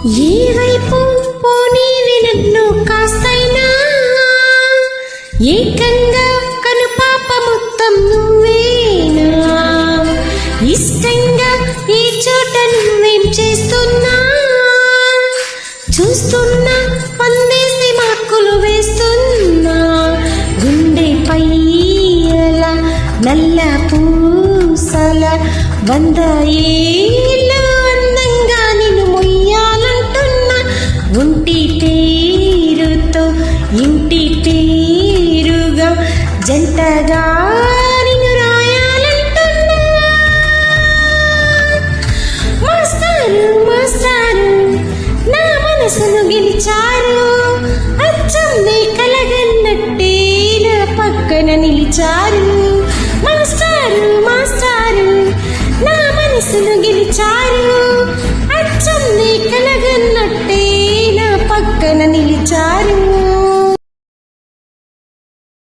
ఏ వైపు పోనీవి నన్ను కాస్తైనా, ఏకంగా కనుపాప మొత్తం నువ్వేనా. ఇష్టంగా ఈ చోట నువ్వేం చేస్తున్నా, చూస్తున్నా పందేసి మార్కులు వేస్తున్నా. గుండెపై అలా నల్ల పూసల 100 ఏళ్ళు అందంగా నిన్ను మొయ్యాలంటున్నా. ఒంటి తీరుతో ఇంటి తీరుగా జంటగా నిన్ను రాయాలంటున్నా. మాస్టారు మాస్టారు నా మనసును గెలిచారు, అచ్చం నీ కలగన్నట్టే నా పక్కన నిలిచారు.